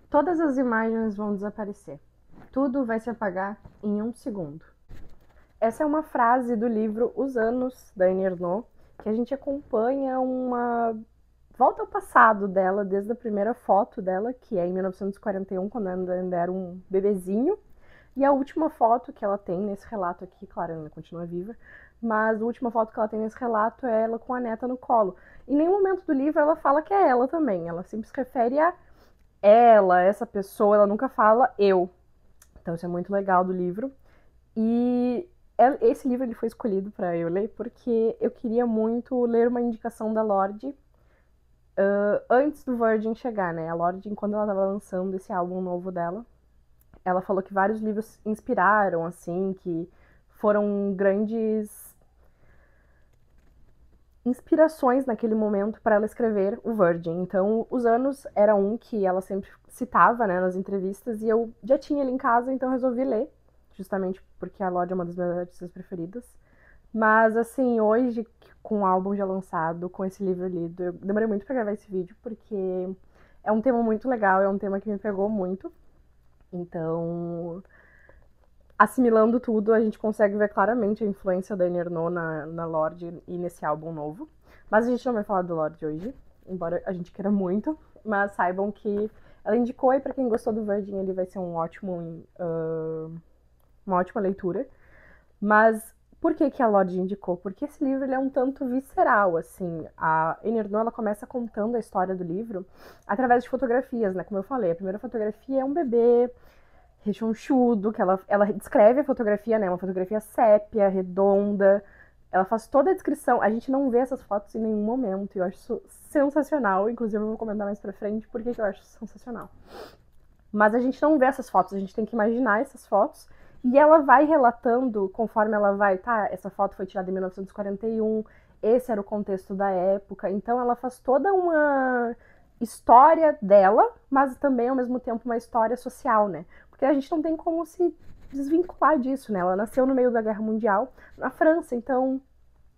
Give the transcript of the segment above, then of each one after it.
Todas as imagens vão desaparecer. Tudo vai se apagar em um segundo. Essa é uma frase do livro Os Anos, da Annie Ernaux, que a gente acompanha uma volta ao passado dela, desde a primeira foto dela, que é em 1941, quando ela ainda era um bebezinho, e a última foto que ela tem nesse relato aqui, claro, ela continua viva, mas a última foto que ela tem nesse relato é ela com a neta no colo. Em nenhum momento do livro ela fala que é ela também, ela sempre se refere a ela, essa pessoa, ela nunca fala eu. Então isso é muito legal do livro. E esse livro ele foi escolhido para eu ler porque eu queria muito ler uma indicação da Lorde antes do Virgin chegar, né? A Lorde, quando ela estava lançando esse álbum novo dela, ela falou que vários livros inspiraram, assim, que foram grandes inspirações naquele momento para ela escrever o Virgin. Então, Os Anos era um que ela sempre citava, né, nas entrevistas, e eu já tinha ele em casa, então resolvi ler, justamente porque a Lorde é uma das minhas artistas preferidas. Mas, assim, hoje, com o álbum já lançado, com esse livro lido, eu demorei muito pra gravar esse vídeo, porque é um tema muito legal, é um tema que me pegou muito. Então, assimilando tudo, a gente consegue ver claramente a influência da Annie Ernaux na Lorde e nesse álbum novo. Mas a gente não vai falar do Lorde hoje, embora a gente queira muito. Mas saibam que ela indicou, e pra quem gostou do Virgin, ele vai ser uma ótima leitura. Mas por que, que a Lorde indicou? Porque esse livro ele é um tanto visceral, assim. A Annie Ernaux, ela começa contando a história do livro através de fotografias, né? Como eu falei, a primeira fotografia é um bebê rechonchudo, que ela descreve a fotografia, né? Uma fotografia sépia, redonda. Ela faz toda a descrição. A gente não vê essas fotos em nenhum momento. E eu acho isso sensacional. Inclusive, eu vou comentar mais pra frente porque eu acho sensacional. Mas a gente não vê essas fotos, a gente tem que imaginar essas fotos. E ela vai relatando, conforme ela vai, tá, essa foto foi tirada em 1941, esse era o contexto da época. Então ela faz toda uma história dela, mas também ao mesmo tempo uma história social, né? Porque a gente não tem como se desvincular disso, né? Ela nasceu no meio da Guerra Mundial na França, então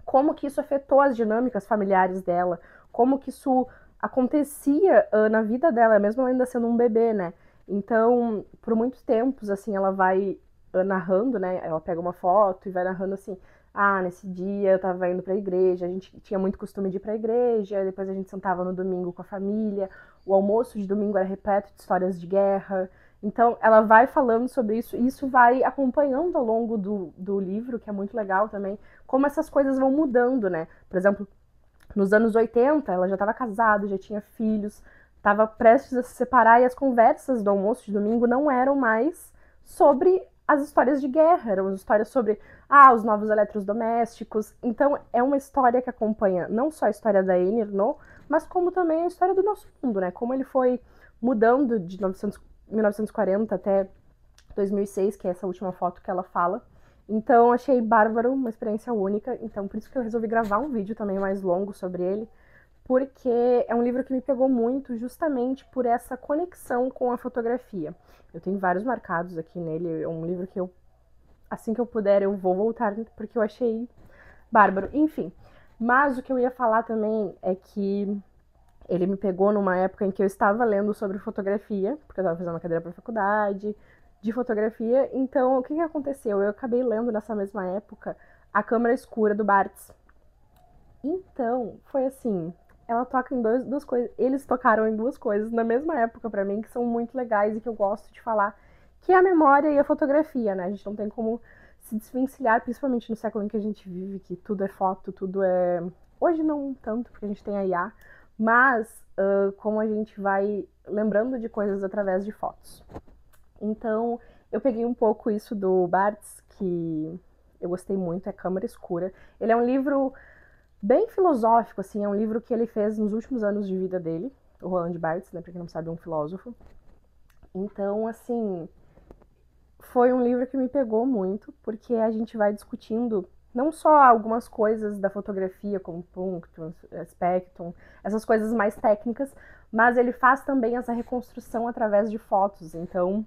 como que isso afetou as dinâmicas familiares dela, como que isso acontecia na vida dela, mesmo ela ainda sendo um bebê, né? Então, por muitos tempos, assim, ela vai narrando, né? Ela pega uma foto e vai narrando assim: ah, nesse dia eu tava indo pra igreja, a gente tinha muito costume de ir pra igreja, depois a gente sentava no domingo com a família, o almoço de domingo era repleto de histórias de guerra. Então, ela vai falando sobre isso e isso vai acompanhando ao longo do livro, que é muito legal também, como essas coisas vão mudando, né? Por exemplo, nos anos 80, ela já estava casada, já tinha filhos, estava prestes a se separar e as conversas do almoço de domingo não eram mais sobre as histórias de guerra, eram as histórias sobre os novos eletrodomésticos. Então é uma história que acompanha não só a história da Annie Ernaux, mas como também a história do nosso mundo, né? Como ele foi mudando de 1940 até 2006, que é essa última foto que ela fala. Então achei Bárbaro uma experiência única, então por isso que eu resolvi gravar um vídeo também mais longo sobre ele, porque é um livro que me pegou muito justamente por essa conexão com a fotografia. Eu tenho vários marcados aqui nele, é um livro que eu, assim que eu puder, eu vou voltar, porque eu achei bárbaro. Enfim, mas o que eu ia falar também é que ele me pegou numa época em que eu estava lendo sobre fotografia, porque eu estava fazendo uma cadeira para faculdade de fotografia. Então, o que aconteceu? Eu acabei lendo nessa mesma época A Câmara Escura do Barthes. Então, foi assim, ela toca em duas coisas, eles tocaram em duas coisas na mesma época para mim que são muito legais e que eu gosto de falar, que é a memória e a fotografia, né? A gente não tem como se desvencilhar, principalmente no século em que a gente vive, que tudo é foto, tudo é. Hoje não tanto, porque a gente tem a IA, mas como a gente vai lembrando de coisas através de fotos. Então, eu peguei um pouco isso do Barthes, que eu gostei muito, é Câmara Escura. Ele é um livro bem filosófico, assim, é um livro que ele fez nos últimos anos de vida dele, o Roland Barthes, né, pra quem não sabe, é um filósofo. Então, assim, foi um livro que me pegou muito, porque a gente vai discutindo não só algumas coisas da fotografia, como punctum, spectrum, essas coisas mais técnicas, mas ele faz também essa reconstrução através de fotos. Então,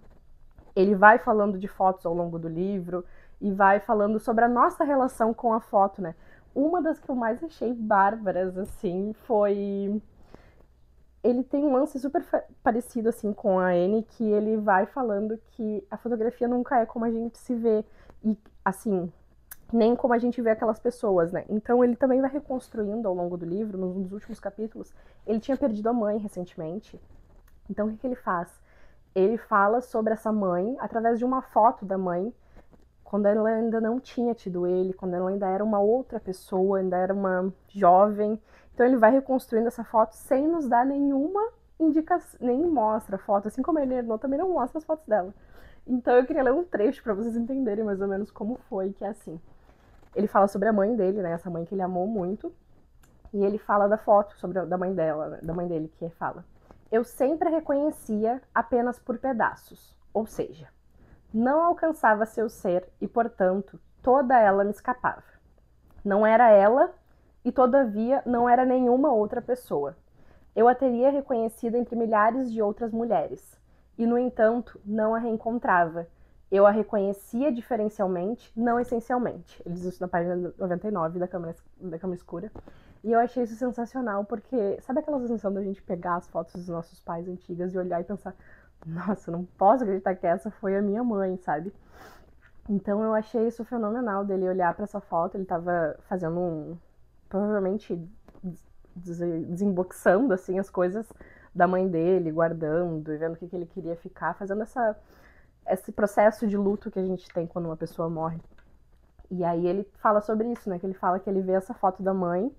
ele vai falando de fotos ao longo do livro e vai falando sobre a nossa relação com a foto, né? Uma das que eu mais achei bárbaras, assim, foi ele tem um lance super parecido, assim, com a Anne, que ele vai falando que a fotografia nunca é como a gente se vê. E, assim, nem como a gente vê aquelas pessoas, né? Então ele também vai reconstruindo ao longo do livro, nos últimos capítulos. Ele tinha perdido a mãe recentemente. Então o que ele faz? Ele fala sobre essa mãe através de uma foto da mãe, quando ela ainda não tinha tido ele, quando ela ainda era uma outra pessoa, ainda era uma jovem. Então ele vai reconstruindo essa foto sem nos dar nenhuma indicação, nem mostra a foto, assim como a Anne também não mostra as fotos dela. Então eu queria ler um trecho para vocês entenderem mais ou menos como foi, que é assim. Ele fala sobre a mãe dele, né, essa mãe que ele amou muito, e ele fala da foto sobre da mãe dela, da mãe dele, que fala: eu sempre a reconhecia apenas por pedaços, ou seja, não alcançava seu ser e, portanto, toda ela me escapava. Não era ela e, todavia, não era nenhuma outra pessoa. Eu a teria reconhecido entre milhares de outras mulheres e, no entanto, não a reencontrava. Eu a reconhecia diferencialmente, não essencialmente. Ele diz isso na página 99 da Câmara Escura. E eu achei isso sensacional, porque sabe aquela sensação da gente pegar as fotos dos nossos pais antigas e olhar e pensar: nossa, não posso acreditar que essa foi a minha mãe, sabe? Então eu achei isso fenomenal dele olhar para essa foto. Ele tava fazendo provavelmente desemboxando assim as coisas da mãe dele, guardando e vendo o que ele queria ficar, fazendo esse processo de luto que a gente tem quando uma pessoa morre. E aí ele fala sobre isso, né? Que ele fala que ele vê essa foto da mãe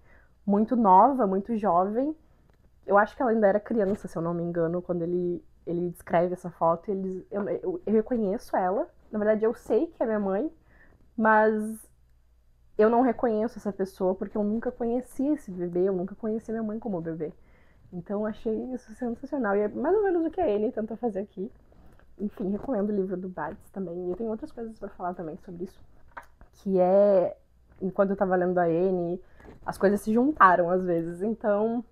muito nova, muito jovem. Eu acho que ela ainda era criança, se eu não me engano, quando ele descreve essa foto. Eu reconheço ela. Na verdade, eu sei que é minha mãe, mas eu não reconheço essa pessoa porque eu nunca conheci esse bebê, eu nunca conheci minha mãe como bebê. Então, eu achei isso sensacional. E é mais ou menos o que a Anne tenta fazer aqui. Enfim, recomendo o livro do Bates também. E eu tenho outras coisas para falar também sobre isso. Que é, enquanto eu tava lendo a Anne, as coisas se juntaram às vezes. Então,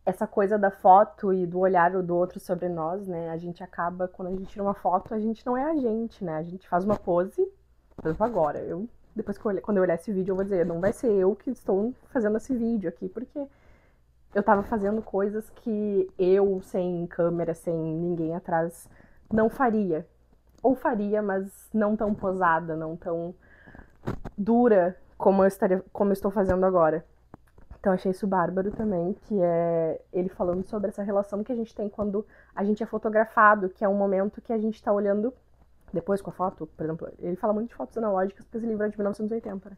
essa coisa da foto e do olhar do outro sobre nós, né? A gente acaba, quando a gente tira uma foto, a gente não é a gente, né? A gente faz uma pose, por exemplo, agora. Depois que quando eu olhar esse vídeo, eu vou dizer: não vai ser eu que estou fazendo esse vídeo aqui, porque eu tava fazendo coisas que eu, sem câmera, sem ninguém atrás, não faria. Ou faria, mas não tão posada, não tão dura como eu estou fazendo agora. Então achei isso bárbaro também, que é ele falando sobre essa relação que a gente tem quando a gente é fotografado, que é um momento que a gente tá olhando depois com a foto, por exemplo. Ele fala muito de fotos analógicas, porque esse livro é de 1980, né?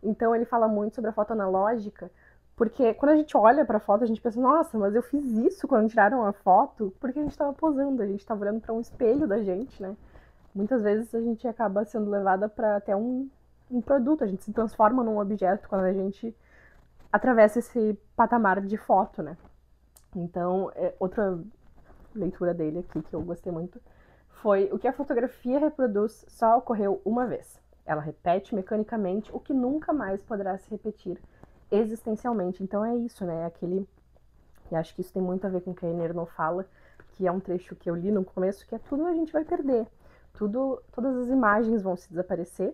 Então ele fala muito sobre a foto analógica, porque quando a gente olha pra foto, a gente pensa: nossa, mas eu fiz isso quando tiraram a foto, porque a gente tava posando, a gente tava olhando pra um espelho da gente, né? Muitas vezes a gente acaba sendo levada pra até um produto, a gente se transforma num objeto quando a gente atravessa esse patamar de foto, né? Então, outra leitura dele aqui que eu gostei muito foi: o que a fotografia reproduz só ocorreu uma vez. Ela repete mecanicamente o que nunca mais poderá se repetir existencialmente. Então é isso, né? E acho que isso tem muito a ver com o que a Anne Ernaux fala, que é um trecho que eu li no começo, que é: tudo a gente vai perder. Todas as imagens vão se desaparecer.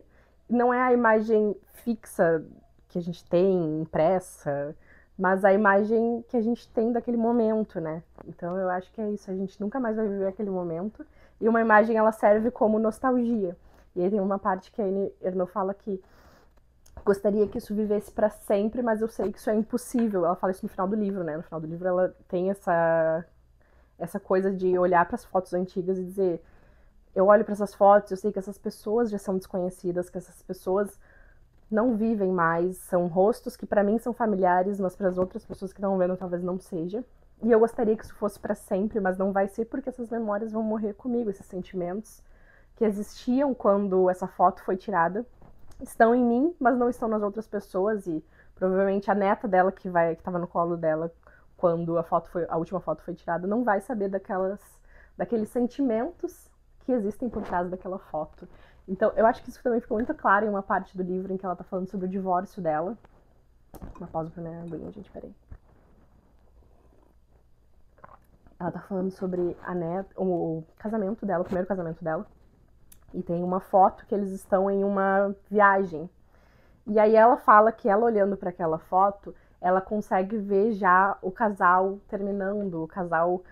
Não é a imagem fixa que a gente tem impressa, mas a imagem que a gente tem daquele momento, né? Então eu acho que é isso, a gente nunca mais vai viver aquele momento, e uma imagem ela serve como nostalgia. E aí tem uma parte que a Anne Ernaux fala que gostaria que isso vivesse para sempre, mas eu sei que isso é impossível. Ela fala isso no final do livro, né? No final do livro ela tem essa coisa de olhar para as fotos antigas e dizer: eu olho para essas fotos, eu sei que essas pessoas já são desconhecidas, que essas pessoas não vivem mais, são rostos que para mim são familiares, mas para as outras pessoas que estão vendo talvez não seja. E eu gostaria que isso fosse para sempre, mas não vai ser, porque essas memórias vão morrer comigo, esses sentimentos que existiam quando essa foto foi tirada estão em mim, mas não estão nas outras pessoas. E provavelmente a neta dela que estava no colo dela quando a última foto foi tirada não vai saber daqueles sentimentos que existem por trás daquela foto. Então, eu acho que isso também ficou muito claro em uma parte do livro em que ela tá falando sobre o divórcio dela. Uma pausa pra minha aguinha, gente, peraí. Ela tá falando sobre o casamento dela, o primeiro casamento dela. E tem uma foto que eles estão em uma viagem. E aí ela fala que ela, olhando para aquela foto, ela consegue ver já o casal terminando, o casal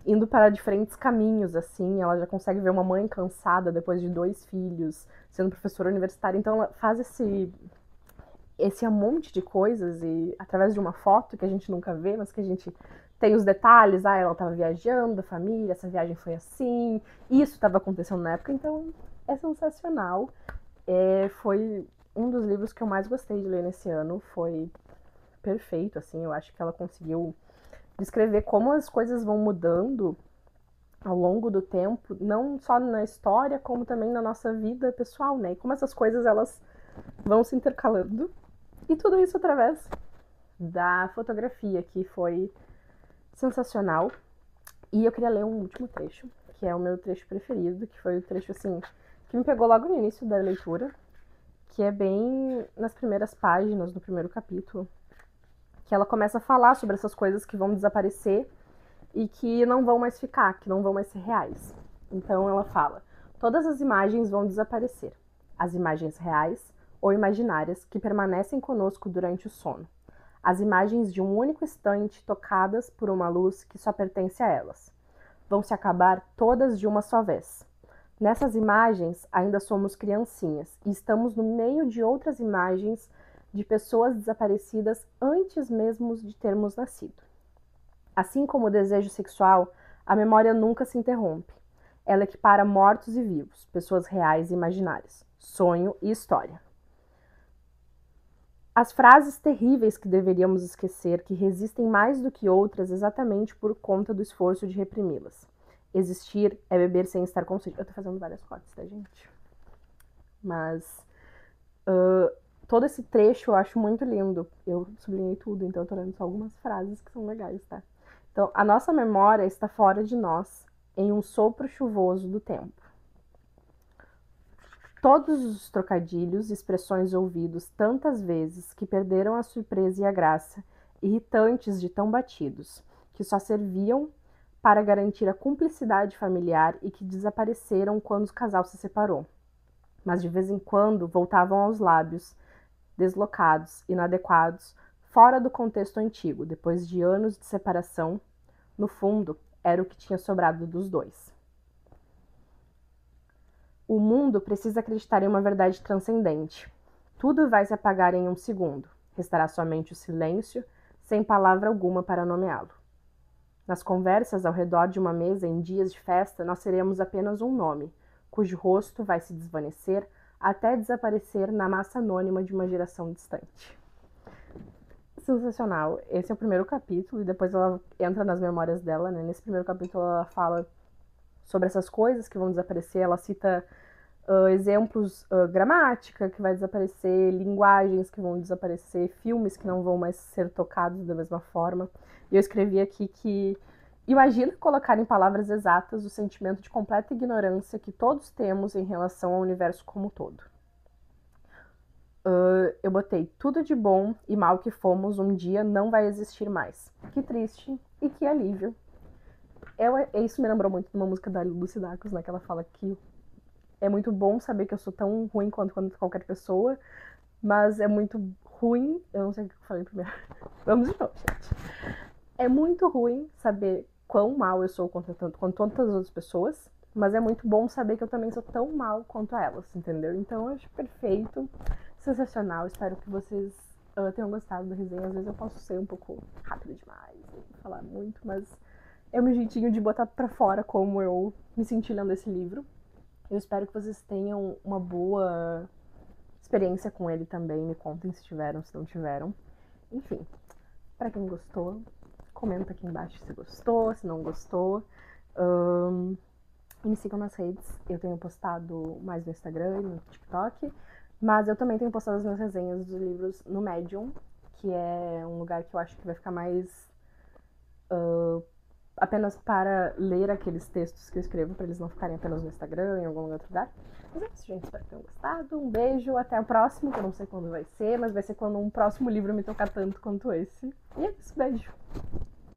indo para diferentes caminhos, assim. Ela já consegue ver uma mãe cansada depois de 2 filhos, sendo professora universitária. Então ela faz esse monte de coisas e através de uma foto que a gente nunca vê, mas que a gente tem os detalhes. Ela estava viajando, a família, essa viagem foi assim, isso estava acontecendo na época. Então é sensacional. Foi um dos livros que eu mais gostei de ler nesse ano. Foi perfeito, assim. Eu acho que ela conseguiu descrever como as coisas vão mudando ao longo do tempo, não só na história, como também na nossa vida pessoal, né? E como essas coisas, elas vão se intercalando. E tudo isso através da fotografia, que foi sensacional. E eu queria ler um último trecho, que é o meu trecho preferido, que foi o trecho, assim, que me pegou logo no início da leitura, que é bem nas primeiras páginas do primeiro capítulo, que ela começa a falar sobre essas coisas que vão desaparecer e que não vão mais ficar, que não vão mais ser reais. Então ela fala: todas as imagens vão desaparecer, as imagens reais ou imaginárias que permanecem conosco durante o sono, as imagens de um único instante tocadas por uma luz que só pertence a elas. Vão se acabar todas de uma só vez. Nessas imagens ainda somos criancinhas e estamos no meio de outras imagens de pessoas desaparecidas antes mesmo de termos nascido. Assim como o desejo sexual, a memória nunca se interrompe. Ela equipara mortos e vivos, pessoas reais e imaginárias, sonho e história. As frases terríveis que deveríamos esquecer, que resistem mais do que outras exatamente por conta do esforço de reprimi-las. Existir é beber sem estar com sede. Eu tô fazendo várias cortes, tá, gente? Mas todo esse trecho eu acho muito lindo. Eu sublinhei tudo, então eu tô lendo só algumas frases que são legais, tá? Então, a nossa memória está fora de nós, em um sopro chuvoso do tempo. Todos os trocadilhos e expressões ouvidos tantas vezes que perderam a surpresa e a graça, irritantes de tão batidos, que só serviam para garantir a cumplicidade familiar e que desapareceram quando o casal se separou. Mas de vez em quando voltavam aos lábios, deslocados, inadequados, fora do contexto antigo, depois de anos de separação. No fundo, era o que tinha sobrado dos dois. O mundo precisa acreditar em uma verdade transcendente. Tudo vai se apagar em um segundo. Restará somente o silêncio, sem palavra alguma para nomeá-lo. Nas conversas ao redor de uma mesa em dias de festa, nós seremos apenas um nome, cujo rosto vai se desvanecer até desaparecer na massa anônima de uma geração distante. Sensacional. Esse é o primeiro capítulo, e depois ela entra nas memórias dela, né? Nesse primeiro capítulo ela fala sobre essas coisas que vão desaparecer. Ela cita exemplos, gramática que vai desaparecer, linguagens que vão desaparecer, filmes que não vão mais ser tocados da mesma forma. E eu escrevi aqui que imagina colocar em palavras exatas o sentimento de completa ignorância que todos temos em relação ao universo como um todo. Eu botei: tudo de bom e mal que fomos um dia não vai existir mais. Que triste e que alívio. Isso me lembrou muito de uma música da Lucy Dacus, né, que ela fala que é muito bom saber que eu sou tão ruim quanto qualquer pessoa, mas é muito ruim. Eu não sei o que eu falei primeiro. Vamos de novo, gente. É muito ruim saber quão mal eu sou quanto todas as outras pessoas, mas é muito bom saber que eu também sou tão mal quanto elas, entendeu? Então eu acho perfeito, sensacional. Espero que vocês tenham gostado da resenha. Às vezes eu posso ser um pouco rápida demais, falar muito, mas é o meu jeitinho de botar pra fora como eu me senti lendo esse livro. Eu espero que vocês tenham uma boa experiência com ele também. Me contem se tiveram, se não tiveram. Enfim, pra quem gostou, comenta aqui embaixo se gostou, se não gostou. E me sigam nas redes. Eu tenho postado mais no Instagram e no TikTok, mas eu também tenho postado as minhas resenhas dos livros no Medium, que é um lugar que eu acho que vai ficar mais apenas para ler aqueles textos que eu escrevo, para eles não ficarem apenas no Instagram, em algum outro lugar. Mas é isso, gente. Espero que tenham gostado. Um beijo. Até o próximo, que eu não sei quando vai ser, mas vai ser quando um próximo livro me tocar tanto quanto esse. E é isso. Beijo.